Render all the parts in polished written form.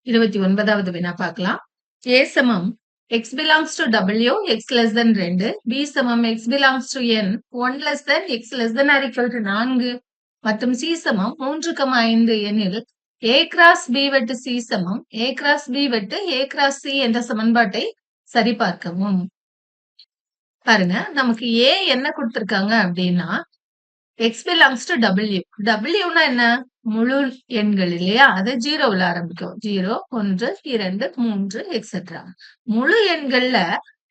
29வது வினா பார்க்கலாம். A சமம் x belongs to W, x less than 2. B சமம் x belongs to N, 1 less than x less than or equal to 4 மற்றும் C சமம் 3,5 எனில் A cross B வெட்டு C சமம் A கிராஸ் B வெட்டு A கிராஸ் C என்ற சமன்பாட்டை சரிபார்க்கவும். பாருங்க, நமக்கு A என்ன கொடுத்திருக்காங்க அப்படின்னா x belongs to W. Wனா என்ன? முழு எண்கள் இல்லையா? அது 0ல ஆரம்பிக்கும். 0, 1, 2, 3 எக்ஸெட்ரா. முழு எண்கள்ல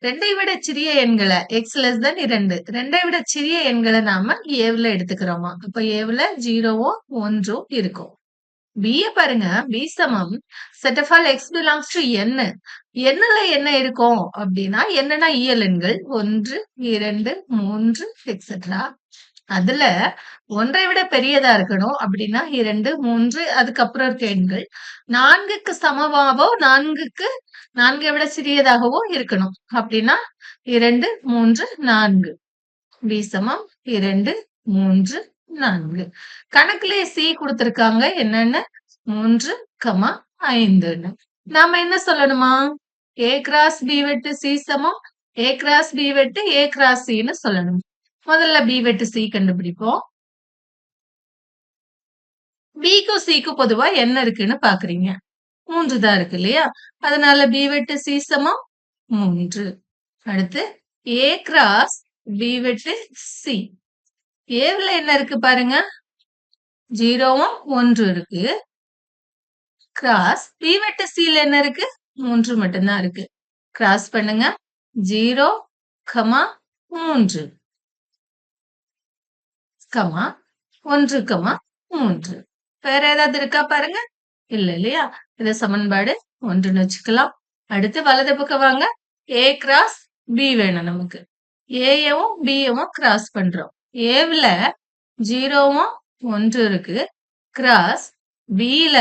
2ஐ விட சிறிய எண்களை x less than 2, 2ஐ விட சிறிய எண்களை நாம ஏவுல எடுத்துக்கிறோமா? அப்ப ஏவுல 0வும் 1ம் இருக்கும். B பாருங்க, B சமம் set of all x belongs to N. Nல என்ன இருக்கும் அப்படின்னா, என்னன்னா இயல் எண்கள் 1, 2, 3 எக்ஸெட்ரா. அதுல 1ஐ விட பெரியதா இருக்கணும் அப்படின்னா 2, 3 அதுக்கப்புறம் இருக்க எண்கள் 4க்கு சமமாவோ 4ஐ விட சிறியதாகவோ இருக்கணும் அப்படின்னா 2, 3, 4. B சமம் 2, 3, 4. கணக்குலயே C கொடுத்திருக்காங்க என்னன்னு 3, 5. நாம என்ன சொல்லணுமா? A கிராஸ் B வெட்டு C சமம் A கிராஸ் B வெட்டு A கிராஸ் Cன்னு சொல்லணும். முதல்ல B வெட்டு C கண்டுபிடிப்போம். Bக்கும் Cக்கும் பொதுவா என்ன இருக்குன்னு பாக்குறீங்க? 3 தான் இருக்கு இல்லையா? அதனால B வெட்டு C சமம் 3. அடுத்து A கிராஸ் B வெட்டு C. Aவுல என்ன இருக்கு பாருங்க? 0வும் 1 இருக்கு. கிராஸ் B வெட்டு Cல என்ன இருக்கு? 3 மட்டும்தான் இருக்கு. கிராஸ் பண்ணுங்க. 0, 3. 1, 3. வேற ஏதாவது இருக்கா பாருங்க? இல்ல இல்லையா? இத சமன்பாடு 1ன்னு வச்சுக்கலாம். அடுத்து வலது பக்கம் வாங்க. A கிராஸ் B வேணும் நமக்கு. Aயவும் Bயவும் கிராஸ் பண்றோம். Aவுல 0வும் 1 இருக்கு. கிராஸ் Bல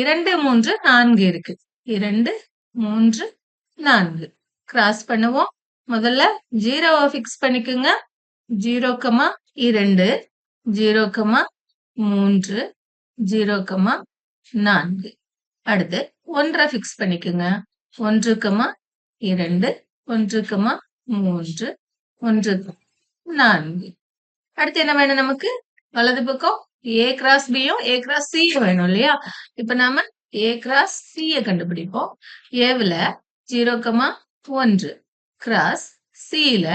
2, 3, 4 இருக்கு. 2, 3, 4. கிராஸ் பண்ணுவோம். முதல்ல 0வை ஃபிக்ஸ் பண்ணிக்குங்க. 0, 2, 0, 3, 0, 4. அடுத்து 1 ஃபிக்ஸ் பண்ணிக்குங்க. 1, 2, 1, 3, 1, 4. அடுத்து என்ன வேணும் நமக்கு? வலது பக்கம் A கிராஸ் Bயும் A கிராஸ் C வேணும் இல்லையா? இப்ப நாம A கிராஸ் C கண்டுபிடிப்போம். Aவுல 0, 1 கிராஸ் Cல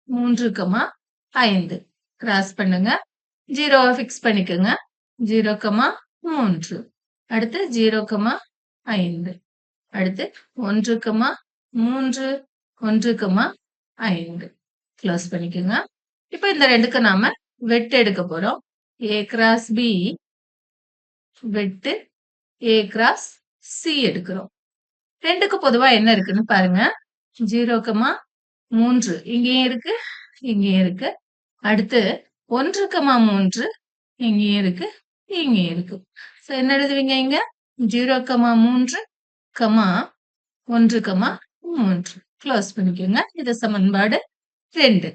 3, 5. கிராஸ் பண்ணுங்க. 0வை ஃபிக்ஸ் பண்ணிக்கோங்க. 0, 3. அடுத்து 0, 5. அடுத்து 1, 3, 1, 5. க்ளோஸ் பண்ணிக்கோங்க. இப்ப இந்த ரெண்டுக்கு நாம வெட்டு எடுக்க போறோம். A கிராஸ் B வெட்டு A கிராஸ் C எடுக்கிறோம். ரெண்டுக்கு பொதுவா என்ன இருக்குன்னு பாருங்க. 0, 3 இங்கேயும் இருக்கு, இங்கேயும் இருக்கு. அடுத்து 1, 3 இங்கேயும் இருக்கு, இங்கேயும் இருக்கு. சோ என்ன எழுதுவீங்க இங்க? 0, 3, 1, 3. க்ளோஸ் பண்ணிக்கோங்க. இது சமன்பாடு 2.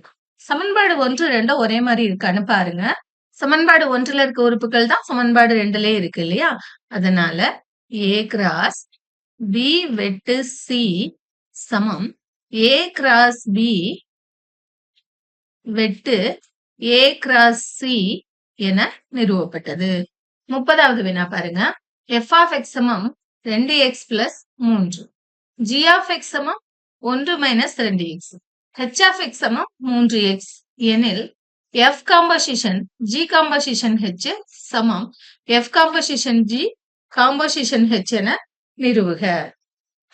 சமன்பாடு 1, 2 ஒரே மாதிரி இருக்கான்னு பாருங்க. சமன்பாடு 1ல இருக்க உறுப்புகள் தான் சமன்பாடு 2லயே இருக்கு இல்லையா? அதனால A கிராஸ் B வெட்டு C சமம் A கிராஸ் B வெட்டு A கிராஸ் C என நிறுவப்பட்டது. 30வது வினா பாருங்க. f of x சமம் 2x plus 3. g of x சமம் 1 minus 2x. h of x சமம் 3x எனில் f composition g composition h சமம் f composition g composition h என நிறுவுக.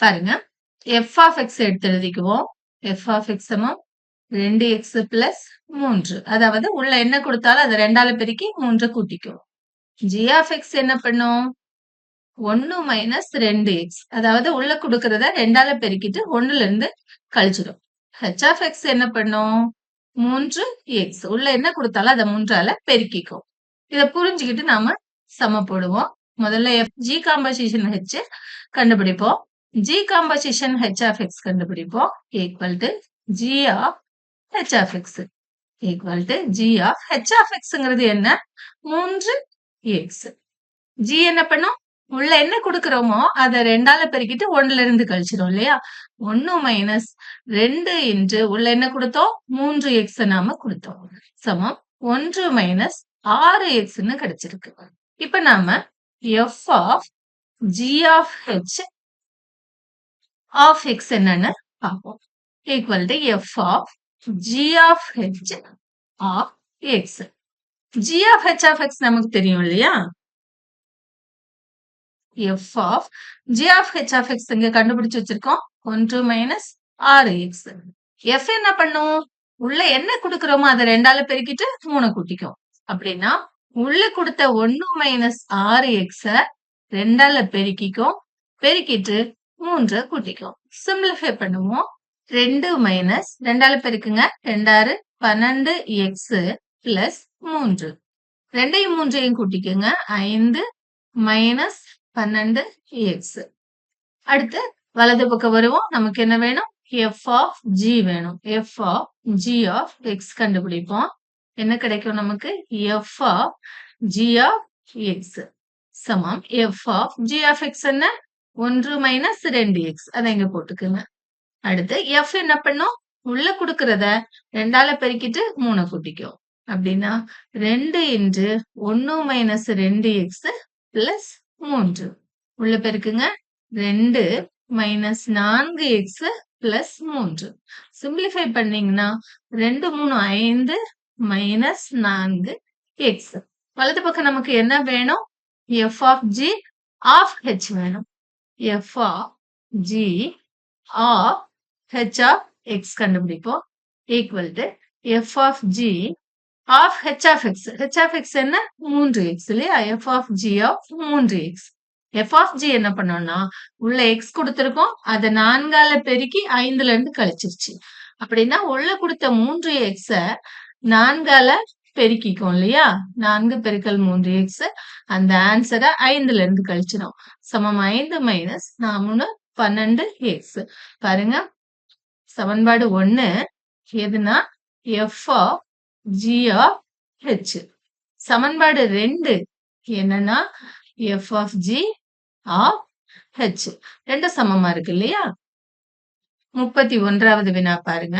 பாருங்க, f of x எடுத்து எழுதிக்குவோம். f of x சமம் 2x plus 3. அதாவது உள்ள என்ன கொடுத்தாலும் அதை 2ஆல பெருக்கி 3 கூட்டிக்குவோம். g of x என்ன பண்ணும்? 1 minus 2x. அதாவது உள்ள கொடுக்கறத 2ஆல பெருக்கிட்டு 1ல இருந்து கழிச்சிடும். h of x என்ன பண்ணும்? 3x. உள்ள என்ன கொடுத்தாலும் அதை 3ஆல பெருக்கிக்கும். இத புரிஞ்சுக்கிட்டு நாம சம போடுவோம். முதல்ல g composition h கண்டுபிடிப்போம். g composition h of x கண்டுபிடிப்போம். equal to g of h of x equal to g of h of xங்கிறது என்ன? 3x. g என்ன பண்ணும்? உள்ள என்ன குடுக்குறோமோ அத 2ஆல பெருக்கிட்டு 1ல இருந்து கழிச்சிரும் இல்லையா? 1 மைனஸ் 2 இன்டு உள்ள என்ன குடுத்தோம்? 3x நாம குடுத்தோம். சமம் 1 மைனஸ் 6xன்னு கிடைச்சிருக்கு. இப்ப நாம f of g of h of x என்னன்னு பார்ப்போம். Equal to f of g of h of x. g of h of x நமக்கு தெரியும் இல்லையா? f of g of h of x இங்க கண்டுபிடிச்சு வச்சிருக்கோம். 1 மைனஸ் 6x. f என்ன பண்ணும்? உள்ள என்ன குடுக்குறோமோ அதை 2ஆல பெருக்கிட்டு 3 கூட்டிக்கும். அப்படின்னா உள்ள கொடுத்த 1 மைனஸ் 6x 2ஆல பெருக்கிக்கும். பெருக்கிட்டு 3 கூட்டிக்கும். சிம்பிளிஃபை பண்ணுவோம். 2 மைனஸ் 2ஆல பெருக்குங்க. 2 12x பிளஸ் 3. 2யும் 3யும் கூட்டிக்குங்க. 5 மைனஸ் 12x. அடுத்து வலது பக்கம் வருவோம். நமக்கு என்ன வேணும்? f ஆஃப் g வேணும். f of g of x கண்டுபிடிப்போம். என்ன கிடைக்கும் நமக்கு? f of g of x சமம் f of g of x என்ன? 1 மைனஸ் 2x. அதை இங்க போட்டுக்குங்க. அடுத்து f என்ன பண்ணும்? உள்ள குடுக்கறத 2ஆல பெருக்கிட்டு 3 கூட்டிக்கும். அப்படின்னா 2 இன்டு 1 மைனஸ் 2x பிளஸ் 3. உள்ள பெருக்குங்க. 2 மைனஸ் 4x பிளஸ் 3. சிம்பிளிஃபை பண்ணீங்கன்னா 2 3 5 மைனஸ் 4x. வலது பக்கம் நமக்கு என்ன வேணும்? f of g of h வேணும். f of g of h of x கண்டுபிடிப்போம். Equal to f of g of h of x. h of x என்ன? 3x இல்லையா? f of g of 3x. f of g என்ன பண்ணோம்னா உள்ள x கொடுத்திருக்கோம். அதை 4ஆல பெருக்கி 5ல இருந்து கழிச்சிருச்சு. அப்படின்னா உள்ள கொடுத்த 3x 4ஆல பெருக்கிக்கும் இல்லையா? 4 பெருக்கல் 3x அந்த ஆன்சரை 5ல இருந்து கழிச்சிடும். சமம் 5 மைனஸ் 3 12x. பாருங்க சமன்பாடு 1 எதுனா f of g of h. சமன்பாடு 2 என்னன்னா f of g of h. ரெண்டும் சமமா இருக்கு இல்லையா? 31வது வினா பாருங்க.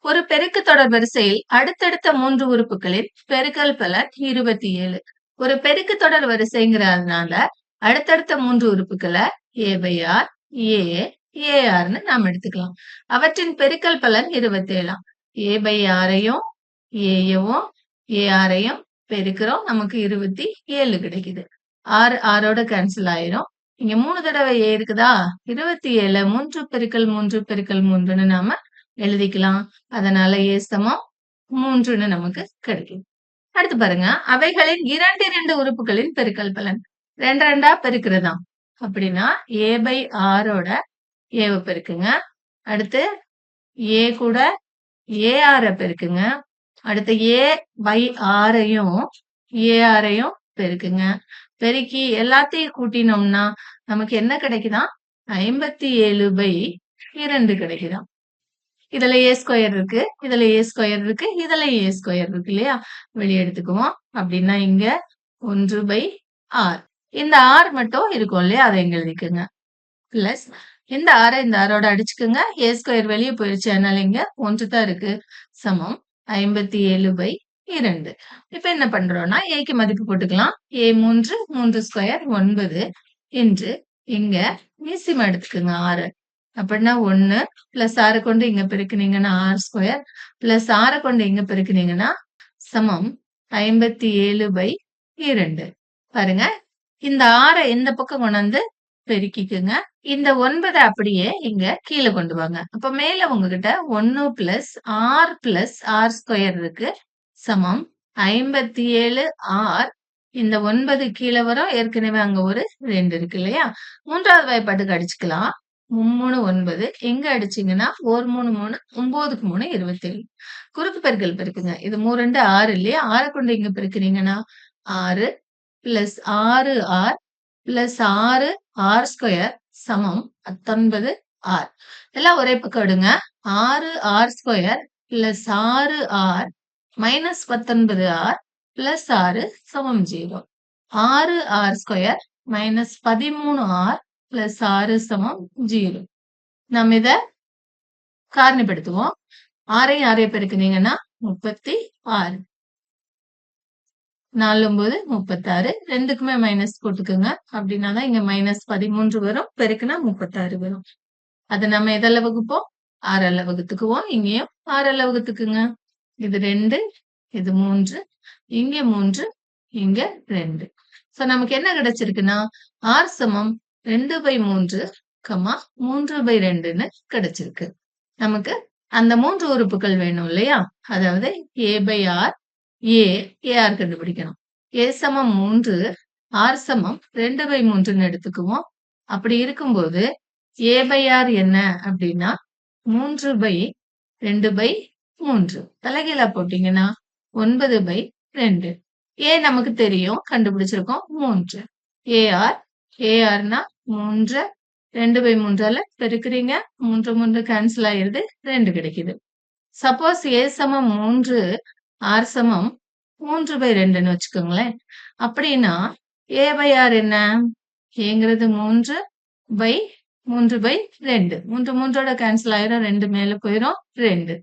ஒரு பெருக்கு தொடர் வரிசையில் அடுத்தடுத்த 3 உறுப்புகளின் பெருக்கல் பலன் 27. ஒரு பெருக்கு தொடர் வரிசைங்கிறதுனால அடுத்தடுத்த 3 உறுப்புகளை a by r, a, arன்னு நாம் எடுத்துக்கலாம். அவற்றின் பெருக்கல் பலன் 27. a by rஐயும் a-யும் ar-ஐயும் பெருக்கிறோம். நமக்கு 27 கிடைக்குது. r ஓட கேன்சல் ஆயிரும். இங்க 3 தடவை a இருக்குதா? 27 3 பெருக்கல் 3 பெருக்கல் 3ன்னு நாம எழுதிக்கலாம். அதனால a சமம் 3ன்னு நமக்கு கிடைக்கும். அடுத்து பாருங்க. அவைகளின் 2 உறுப்புகளின் பெருக்கல் பலன் 2 பெருக்கிறதாம். அப்படின்னா a by r ஓட a பெருக்குங்க. அடுத்து a கூட ar பெருக்குங்க. அடுத்து a by rஐயும் ar-ஐயும் பெருக்குங்க. பெருக்கி எல்லாத்தையும் கூட்டினோம்னா நமக்கு என்ன கிடைக்குதா? 57 by 2 கிடைக்குதாம். இதுல a ஸ்கொயர் இருக்கு, இதுல a ஸ்கொயர் இருக்கு, இதுல a ஸ்கொயர் இருக்கு இல்லையா? வெளியே எடுத்துக்குவோம். அப்படின்னா இங்க 1 by r. இந்த r மட்டும் இருக்கும் இல்லையா? அதை இங்க எழுதிக்குங்க. பிளஸ் இந்த r இந்த r-ஓட அடிச்சுக்குங்க. a ஸ்கொயர் வெளியே போயிருச்சு. அதனால இங்க 1 தான் இருக்கு. சமம் 57 by 2. இப்ப என்ன பண்றோம்னா a-க்கு மதிப்பு போட்டுக்கலாம். a 3 3 ஸ்கொயர் 9 என்று இங்க மீசிமா எடுத்துக்குங்க 6. அப்படின்னா 1 பிளஸ் 6 கொண்டு இங்க பெருக்குனீங்கன்னா r ஸ்கொயர் பிளஸ் 6 கொண்டு இங்க பெருக்குனீங்கன்னா சமம் 57 by 2. பாருங்க இந்த 6 இந்த பக்கம் கொண்டு பெருக்கிக்குங்க. இந்த 9 அப்படியே இங்க கீழே கொண்டு வாங்க. அப்ப மேல உங்ககிட்ட 1 பிளஸ் r ஸ்கொயர் இருக்கு. சமம் 57 r. இந்த 9 கீழே வரும். ஏற்கனவே அங்க ஒரு 2 இருக்கு இல்லையா? 3வது வாய்ப்பாட்டுக்கு அடிச்சுக்கலாம். 3 9 எங்க அடிச்சீங்கன்னா 1 3 3 9க்கு 3 27. குறுக்கு பெருக்கல் பெருக்குங்க. இது 3 2 6 இல்லையா? 6 கொண்டு இங்க பெருக்குனீங்கன்னா 6 plus 6r plus 6r square சமம் 19 r. எல்லாம் ஒரே பக்கம் எடுங்க. 6r square plus 6r minus 19r plus 6 சமம் 0. 6r square minus 13R plus 6 சமம் 0. நம்ம இத காரணிப்படுத்துவோம். 6 பெருக்குனீங்கன்னா 36. 4 9 36. ரெண்டுக்குமே மைனஸ் போட்டுக்கோங்க. அப்படின்னா தான் இங்க மைனஸ் 13 வரும். பெருக்குனா 36 வரும். அதை நம்ம எதால வகுப்போம்? 6ஆல வகுத்துக்குவோம். இங்கேயும் 6ஆல வகுத்துக்குங்க. இது 2, இது 3, இங்க 3, இங்க 2. சோ நமக்கு என்ன கிடைச்சிருக்குன்னா R சமம் 2/3, 3/2ன்னு கிடைச்சிருக்கு. நமக்கு அந்த 3 உறுப்புகள் வேணும் இல்லையா? அதாவது A/R, AR கண்டுபிடிக்கணும். A சமம் 3, R சமம் 2/3ன்னு எடுத்துக்குவோம். அப்படி இருக்கும்போது A/R என்ன அப்படின்னா 3/2/3. தலைகீழா போட்டீங்கன்னா 9/2. A நமக்கு தெரியும், கண்டுபிடிச்சிருக்கோம் 3. ARனா 3 2/3ஆல பெருக்குறீங்க. 3 3 கேன்சல் ஆயிருது. 2 கிடைக்குது. சப்போஸ் A சமம் 3, R சமம் 3/2ன்னு வச்சுக்கோங்களேன். அப்படின்னா A/R என்ன? Aங்கிறது 3/3/2. 3 3ஓட கேன்சல் ஆயிரும். 2 மேல போயிரும். 2.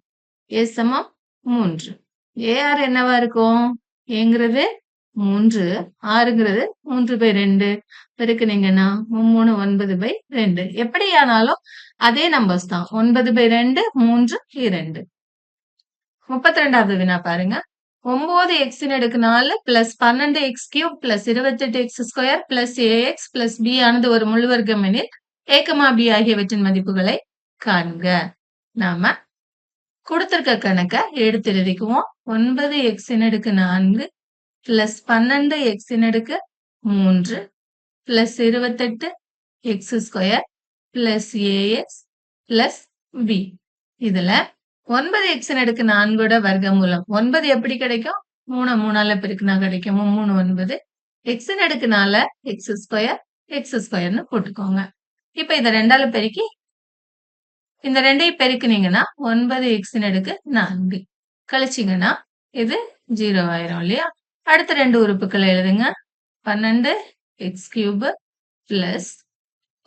A சமம் 3. AR என்னவா இருக்கும்? Aங்கிறது 3, Rங்கிறது 3/2. பெருக்குனீங்கன்னா 3 9/2. எப்படியானாலும் அதே நம்பர்ஸ் தான். 9/2 3 2. 32வது வினா பாருங்க. 9x அடுக்கு 4 plus 12x³ plus 28x² plus AX plus B ஆனது ஒரு முழு வர்க்கம் எனில் A, B ஆகியவற்றின் மதிப்புகளை காண்க. நாம கொடுத்திருக்க கணக்க எடுத்து எழுதிக்குவோம். 9x அடுக்கு 4 பிளஸ் 12x அடுக்கு 3 plus 28x² plus AX plus B. இதுல 9x அடுக்கு 4ஓட வர்க்கமூலம் 9 எப்படி கிடைக்கும்? 3 3ஆல பெருக்குனா கிடைக்கும். 3 9. x அடுக்கு 4 x²ன்னு போட்டுக்கோங்க. இப்ப இத 2ஆல பெருக்கி இந்த 2ஐயும் பெருக்குனீங்கன்னா 9x அடுக்கு 4 கழிச்சீங்கன்னா இது 0 ஆயிரும் இல்லையா? அடுத்த 2 உறுப்புகளை எழுதுங்க. 12x³ plus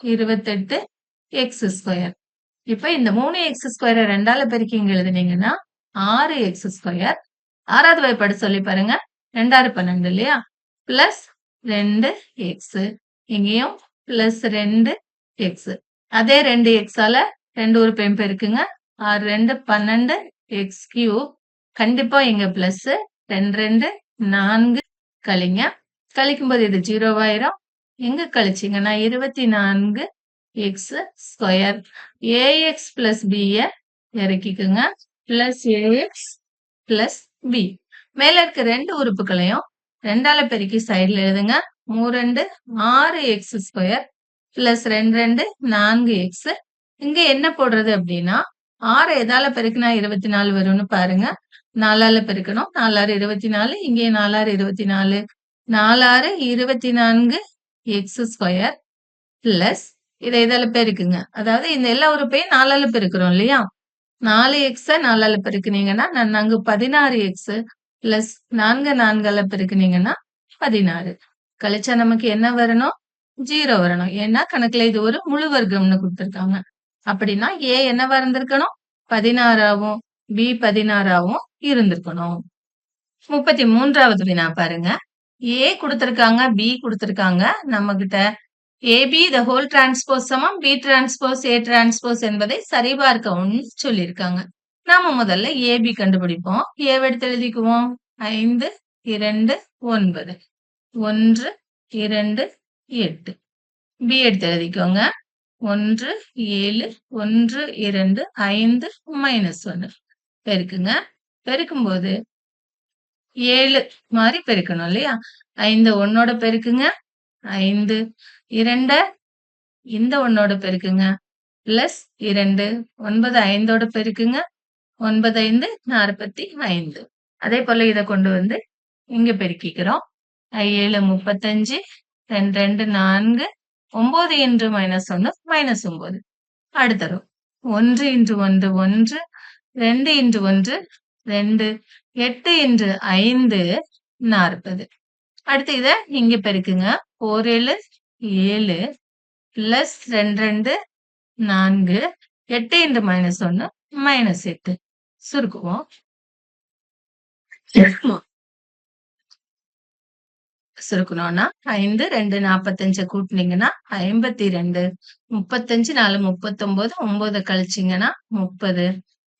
28x². இப்ப இந்த 3x² 2ஆல பெருக்கி இங்க எழுதுனீங்கன்னா 6x². 6வது வாய்ப்பாடு சொல்லி பாருங்க. 2 6 12 இல்லையா? Plus 2x. இங்கேயும் பிளஸ் 2x. அதே 2x-ஆல 2 உறுப்பையும் பெருக்குங்க. 6 2 12 x³. கண்டிப்பா இங்க பிளஸ் 2 2 4 கழிங்க. கழிக்கும்போது இது 0 ஆயிரும். எங்க கழிச்சீங்கன்னா 24x². AX பிளஸ் B இறக்கிக்குங்க. Plus AX plus B. மேல இருக்க 2 உறுப்புகளையும் 2ஆல பெருக்கி சைடுல எழுதுங்க. 3 2 6x² பிளஸ் 2 2 4x. இங்க என்ன போடுறது அப்படின்னா 6 எதால பெருக்குனா 24 வரும்னு பாருங்க. 4ஆல பெருக்கணும். 4 6 24. இங்கே 4 6 24. 4 6 24x² பிளஸ் இதை இதால பெருக்குங்க. அதாவது இந்த எல்லா உறுப்பையும் 4ஆல பெருக்கிறோம் இல்லையா? 4x 4ஆல பெருக்குனீங்கன்னா 16x plus 4 4ஆல பெருக்குனீங்கன்னா 16. கழிச்சா நமக்கு என்ன வரணும்? 0 வரணும். ஏன்னா கணக்குல இது ஒரு முழு வர்க்கம்னு கொடுத்திருக்காங்க. அப்படின்னா A என்னவா இருந்திருக்கணும்? 16ஆவும் B 16ஆவும் இருந்திருக்கணும். 33வது வினா பாருங்க. A கொடுத்திருக்காங்க, B கொடுத்திருக்காங்க. நம்ம கிட்ட AB the whole transpose சமம் B transpose A transpose என்பதை சரிபார்க்கவும் சொல்லியிருக்காங்க. நாம முதல்ல AB கண்டுபிடிப்போம். A எடுத்து எழுதிக்குவோம். 5 2 9 1 2 8. B எடுத்து எழுதிக்கோங்க. 1 7 1 2 5 -1 பெருக்குங்க. பெருக்கும்போது 7 மாதிரி பெருக்கணும் இல்லையா? 5 1ஓட பெருக்குங்க. 5 2 இந்த 1ஓட பெருக்குங்க. பிளஸ் 2 9 5ஓட பெருக்குங்க. 9 5 45. அதே போல இத கொண்டு வந்து இங்க பெருக்கிக்கிறோம். 7 35 2 2 4 9 இன்டு -1 -9. அடுத்த ரோ 1 இன்டு 1 1 2 இன்டு 1 2 8 இன்டு 5 40. அடுத்து இத இங்க பெருக்குங்க. 4 7 7 பிளஸ் 2 2 4 8 இன்டு -1 -8 சுருக்குவோம். சுருக்கணும்னா 5 2 45 கூட்டினீங்கன்னா 52 35 4 39 9 கழிச்சீங்கன்னா 30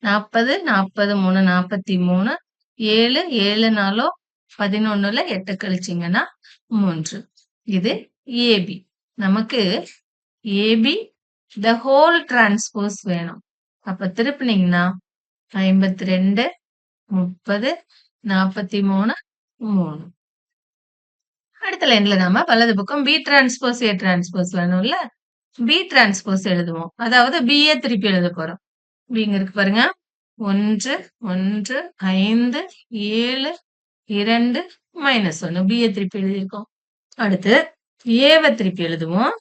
40 40 3 43 7 7 4 11ல 8 கழிச்சீங்கன்னா 3. இது ஏபி. நமக்கு ஏபி த ஹோல் டிரான்ஸ்போஸ் வேணும். அப்ப திருப்பினீங்கன்னா 52 30 43 3. அடுத்த லைன்ல நாம வலது பக்கம் பி டிரான்ஸ்போஸ் ஏ டிரான்ஸ்போஸ் வேணும்ல, பி டிரான்ஸ்போஸ் எழுதுவோம். அதாவது பிஏ திருப்பி எழுத போறோம். பிங்க இருக்கு பாருங்க. 1 1 5 7 2 -1 பிஏ திருப்பி எழுதியிருக்கோம். அடுத்து ஏவை திருப்பி எழுதுவோம்.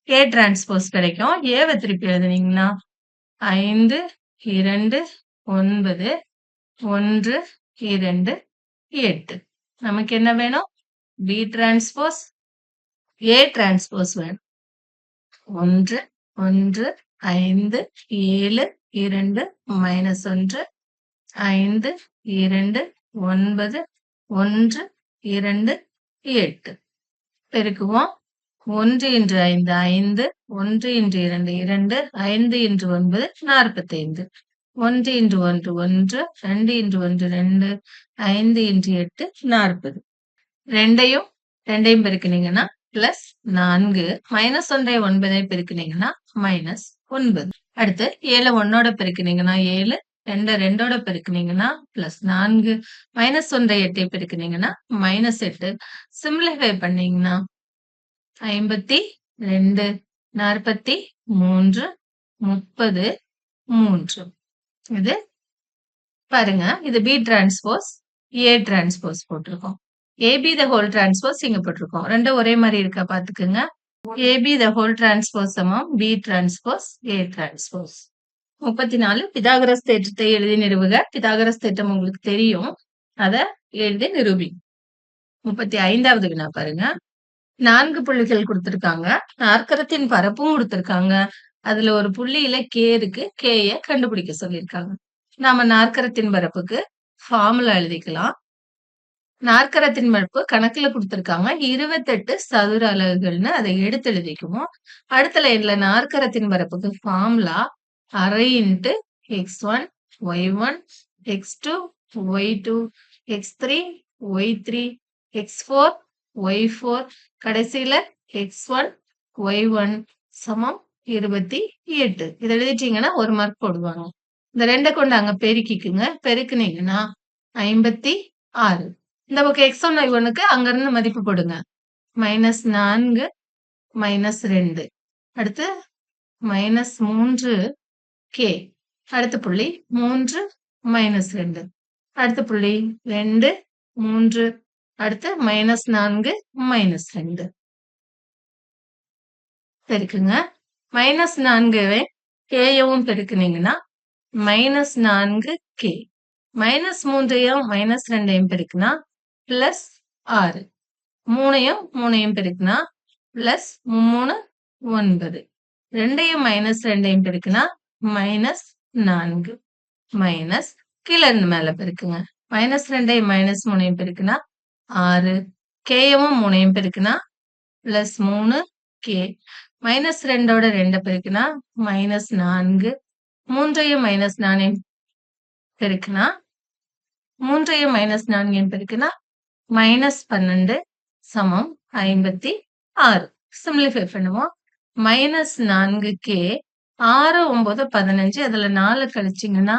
ஏ டிரான்ஸ்போஸ் கிடைக்கும். ஏவை திருப்பி எழுதுனீங்கன்னா 5 2 9 1 2 8. நமக்கு என்ன வேணும்? பி டிரான்ஸ்போஸ் ஏ டிரான்ஸ்போஸ் வேணும். 1 1 5 7 2 -1 5 2 9 1 2 8 பெருக்குவோம். 1 × 5 5 1 × 2 2 5 × 9 45 1 × 1 1 2 × 1 2 5 × 8 40. ரெண்டையும் பெருக்கினீங்கன்னா பிளஸ் 4 -1 9 பெருக்கினீங்கன்னா -9. அடுத்து 7 1ஓட பெருக்கினீங்கன்னா 7 2 2ஓட பெருக்கினீங்கன்னா பிளஸ் 4 -1 8 பெருக்கினீங்கன்னா -8. சிம்பிளிஃபை பண்ணீங்கன்னா 52 43 30 3. இது பாருங்க. இது பி டிரான்ஸ்போஸ் ஏ டிரான்ஸ்போஸ் போட்டிருக்கோம். ஏபி த ஹோல் டிரான்ஸ்போஸ் இங்க போட்டிருக்கோம். ரெண்டும் ஒரே மாதிரி இருக்கா பாத்துக்குங்க. ஏபி த ஹோல் டிரான்ஸ்போஸ் சமம் B transpose A transpose. 34 Pythagoras தேற்றத்தை எழுதி நிறுவுக. பிதாகரஸ் தேற்றம் உங்களுக்கு தெரியும். அத எழுதி நிரூபி. 35வது வினா பாருங்க. 4 புள்ளிகள் கொடுத்திருக்காங்க. நாற்கரத்தின் பரப்பும் கொடுத்திருக்காங்க. அதுல ஒரு புள்ளியில K இருக்கு. Kய கண்டுபிடிக்க சொல்லியிருக்காங்க. நாம நாற்கரத்தின் பரப்புக்கு ஃபார்முலா எழுதிக்கலாம். நாற்கரத்தின் பரப்பு கணக்குல கொடுத்திருக்காங்க. 28 சதுர அலகுகள்னு அதை எடுத்து எழுதிக்குவோம். அடுத்த லைன்ல நாற்கரத்தின் பரப்புக்கு ஃபார்முலா அரை into x1 y1 x2 y2 x3 y3 x4 y4 கடைசியில x1 y1 சமம் 28. இதை எழுதிட்டீங்கன்னா 1 மார்க் போடுவாங்க. இந்த 2 கொண்டு அங்க பெருக்கிக்குங்க. பெருக்குனீங்கன்னா 56. இந்த பக்கம் x1 y1க்கு அங்க இருந்து மதிப்பு போடுங்க. -4 -2. அடுத்து -3 K. அடுத்த புள்ளி 3 -2. அடுத்த புள்ளி 2 3. அடுத்து -4 -2. பெருக்குங்க. -4வை Kயவும் பெருக்குனீங்கன்னா -4K. -3யும் -2யும் பெருக்குனா +6. 3யும் 3யும் பெருக்குனா +3 9. 2யும் -2யும் பெருக்குனா -4. மைனஸ் கீழ இருந்து மேல பெருக்குங்க. -2யும் -3யும் பெருக்குனா 6. Kயவும் 3யும் பெருக்குனா +3 K. -2ஓட 2 பெருக்குனா -4. 3யும் -4யும் பெருக்குனா 3யும் -4யும் பெருக்குனா -12 சமம் 56. சிம்பிளிஃபை பண்ணுவோம். -4K 6 9 15 அதுல 4 கழிச்சீங்கன்னா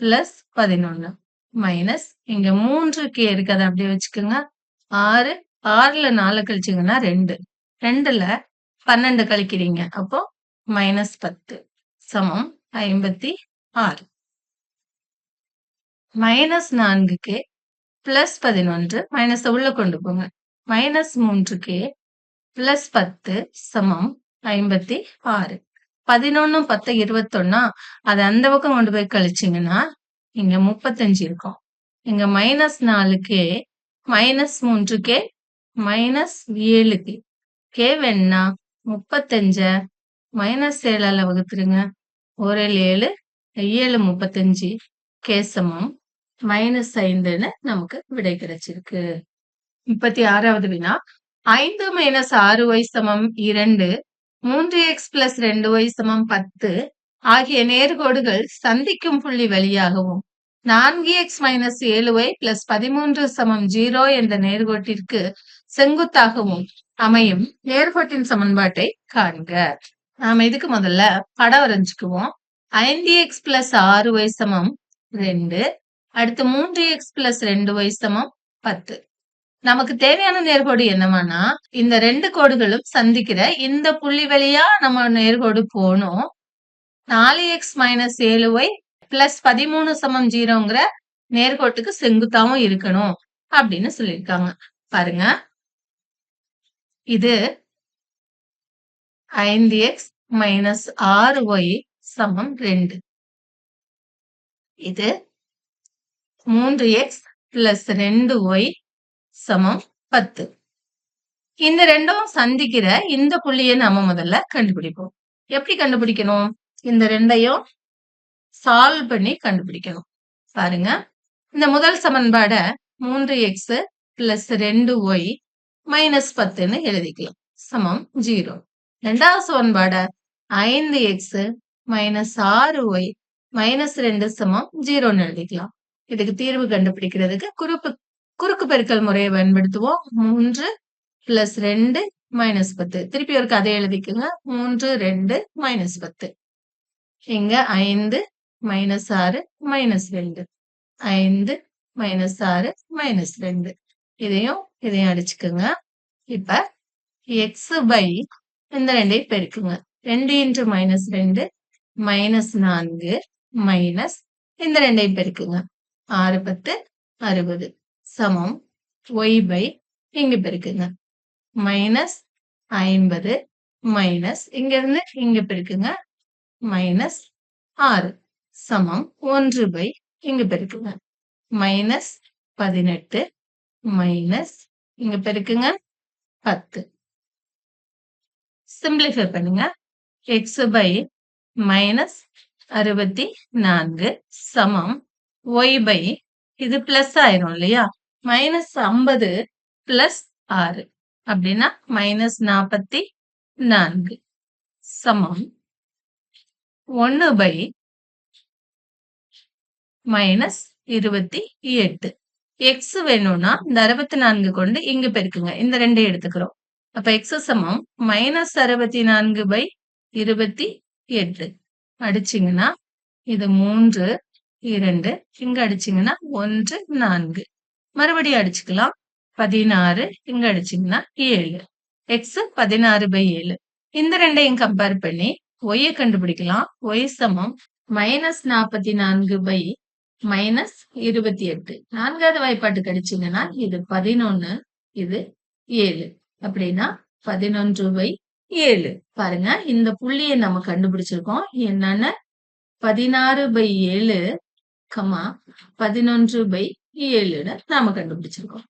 +11 மைனஸ் இங்க 3K இருக்கு. அதை அப்படியே வச்சுக்கோங்க. 6 6ல 4 கழிச்சீங்கன்னா 2 2ல 12 கழிக்கிறீங்க. அப்போ -10 சமம் 56. -4K +11 மைனஸ உள்ள கொண்டு போங்க. -3K +10 சமம் 56. 11 10 21 அதை அந்த பக்கம் கொண்டு போய் கழிச்சீங்கன்னா இங்க 35 இருக்கும். இங்க -4K -3K -7க்கு கே வேணும்னா 35 -7ஆல வகுத்துருங்க. 1 7 7 35 கே சமம் -5ன்னு நமக்கு விடை கிடைச்சிருக்கு. 36வது வினா 5 - 6y சமம் 2 3x + 2y சமம் 10 ஆகிய நேர்கோடுகள் சந்திக்கும் புள்ளி வழியாகவும் 4x - 7y + 13 சமம் 0 என்ற நேர்கோட்டிற்கு செங்குத்தாகவும் அமையும் நேர்கோட்டின் சமன்பாட்டை காண்க. நாம இதுக்கு முதல்ல படம் வரைஞ்சுக்குவோம். 5x + 6y சமம் 2 அடுத்து 3x + 2y சமம் 10. நமக்கு தேவையான நேர்கோடு என்னவானா இந்த ரெண்டு கோடுகளும் சந்திக்கிற இந்த புள்ளி வழியா நம்ம நேர்கோடு போனோம். 4x - 7y + 13 சமம் 0ங்கிற நேர்கோட்டுக்கு செங்குத்தாவும் இருக்கணும் அப்படின்னு சொல்லியிருக்காங்க. பாருங்க, இது 5x - 6y சமம் 2. இது 3x + 2y சமம் 10. இந்த ரெண்டும் சந்திக்கிற இந்த புள்ளியை நாம முதல்ல கண்டுபிடிப்போம். எப்படி கண்டுபிடிக்கணும்? இந்த ரெண்டையும் சால்வ் பண்ணி கண்டுபிடிக்கணும். பாருங்க, இந்த முதல் சமன்பாட 3x + 2y - 10ன்னு எழுதிக்கலாம். சமம் 0. இரண்டாவது சமன்பாட 5x - 6y - 2 சமம் 0ன்னு எழுதிக்கலாம். இதுக்கு தீர்வு கண்டுபிடிக்கிறதுக்கு குறுக்கு பெருக்கல் முறையை பயன்படுத்துவோம். 3 + 2 - 10. திருப்பி ஒரு கதை எழுதிக்குங்க. 3 2 - 10. இங்க 5 - 6 - 2 5 - 6 - 2 இதையும் அடிச்சுக்குங்க. இப்ப x by இந்த ரெண்டையும் பெருக்குங்க. 2 × -2 -4 மைனஸ் இந்த ரெண்டையும் பெருக்குங்க. 6 10 60 சமம் y by இங்க பெருக்குங்க. -50 மைனஸ் இங்க இருந்து இங்க பெருக்குங்க. -6 சமம் 1 by இங்க பெருக்குங்க. -18 மைனஸ் இங்க பெருக்குங்க 10. சிம்பிளிஃபை பண்ணுங்க. x by -64 சமம் y by இது பிளஸ் ஆயிரும் இல்லையா? -50 + 6 அப்படின்னா -44 சமம் 1 by -28. x வேணும்னா இந்த 64 கொண்டு இங்க பெருக்குங்க. இந்த ரெண்டையும் எடுத்துக்கிறோம். அப்ப x சமம் -64 by 28. அடிச்சீங்கன்னா இது 3 2 இங்க அடிச்சீங்கன்னா 1 4 மறுபடியும் அடிச்சுக்கலாம். 16 இங்க அடிச்சீங்கன்னா 7. x 16/7. இந்த ரெண்டையும் கம்பேர் பண்ணி y கண்டுபிடிக்கலாம். y சமம் -44 by -28. நான்காவது வாய்ப்பாட்டுக்கு அடிச்சீங்கன்னா இது 11 இது 7 அப்படின்னா 11/7. பாருங்க, இந்த புள்ளியை நம்ம கண்டுபிடிச்சிருக்கோம். என்னன்னு 16/7, 11/7ன்னு நாம கண்டுபிடிச்சிருக்கோம்.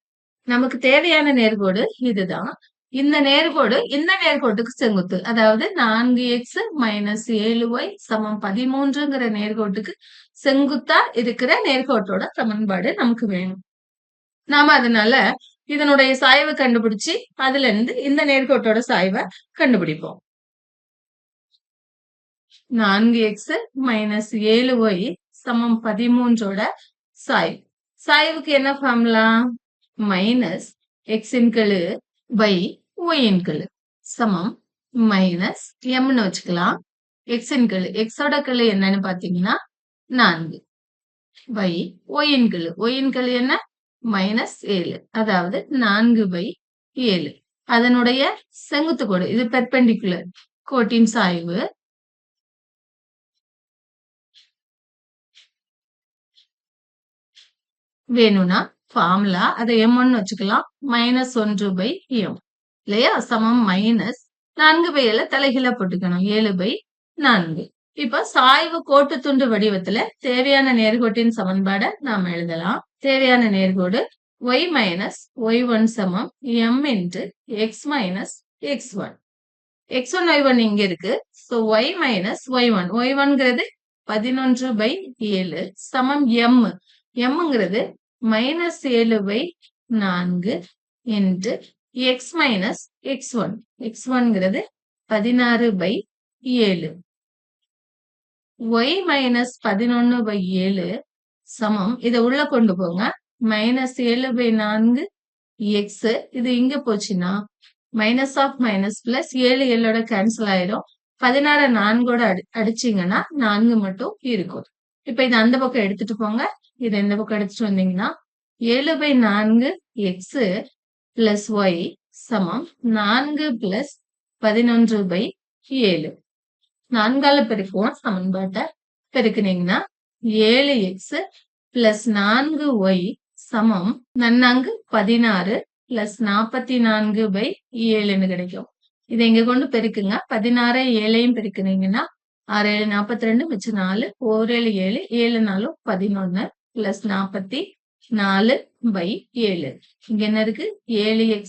நமக்கு தேவையான நேர்கோடு இதுதான். இந்த நேர்கோடு இந்த நேர்கோட்டுக்கு செங்குத்து. அதாவது 4x - 7y சமம் 13ங்கிற நேர்கோட்டுக்கு செங்குத்தா இருக்கிற நேர்கோட்டோட சமன்பாடு நமக்கு வேணும். நாம அதனால இதனுடைய சாய்வை கண்டுபிடிச்சு அதுல இருந்து இந்த நேர்கோட்டோட சாய்வை கண்டுபிடிப்போம். 4x - 7y சமம் 13ஓட சாய்வு. சாய்வுக்கு என்ன ஃபார்முலா? -x இன் கெழு by y இன் கெழு சமம் -mன்னு வச்சுக்கலாம். x இன் கெழு x ஓட கெழு என்னன்னு பாத்தீங்கன்னா 4 by y இன் கெழு y இன் கெழு என்ன? -7. அதாவது 4/7. அதனுடைய செங்குத்து கோடு இது பெர்பெண்டிகுலர் கோட்டின் சாய்வு. வேணும்னா ஃபார்முலா அதை m1 வச்சுக்கலாம். -1/m இல்லையா? சமம் -4/7 தலைகீழா போட்டுக்கணும். 7/4. இப்ப சாய்வு கோட்டு துண்டு வடிவத்துல தேவையான நேர்கோட்டின் சமன்பாடை நாம எழுதலாம். தேவையான நேர்கோடு y minus y1 சமம் m into x minus x1. x1, y1 இங்க இருக்கு. So, y minus y1. y1ங்கிறது 11/7 சமம் m. mங்கிறது minus 7/4 into x minus x1. x1ங்கிறது 16/7. y minus 11/7 சமம், இதை உள்ள கொண்டு போங்க, minus 7/4 x. இது இங்க போச்சுன்னா மைனஸ் ஆஃப் மைனஸ் பிளஸ் 7 7ஓட கேன்சல் ஆயிரும். 16 4ஓட அடிச்சீங்கன்னா 4 மட்டும் இருக்கும். இப்ப இது அந்த பக்கம் எடுத்துட்டு போங்க. இது இந்த பக்கம் எடுத்துட்டு வந்தீங்கன்னா 7/4 x பிளஸ் y சமம் 4 பிளஸ் 11/7. 4ஆல பெருக்குவோம் சமன்பாட்டை. பெருக்குனீங்கன்னா 7x பிளஸ் 4y சமம் 16 பிளஸ் 44/7 கிடைக்கும். இதை இங்க கொண்டு பெருக்குங்க. 16 7ஐயும் பெருக்குனீங்கன்னா 6 7 42 மிச்சம் 4 1 7 7 7 4 11 பிளஸ் 44/7. இங்க என்ன இருக்கு? 7x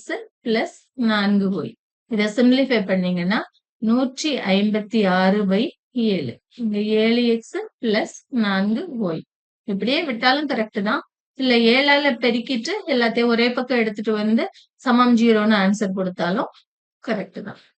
plus 4y. இதை சிம்பிளிஃபை பண்ணீங்கன்னா 156/7. இங்க 7x பிளஸ் 4y. இப்படியே விட்டாலும் கரெக்ட் தான். இல்ல 7ஆல பெருக்கிட்டு எல்லாத்தையும் ஒரே பக்கம் எடுத்துட்டு வந்து சமம் 0ன்னு ஆன்சர் கொடுத்தாலும் கரெக்ட் தான்.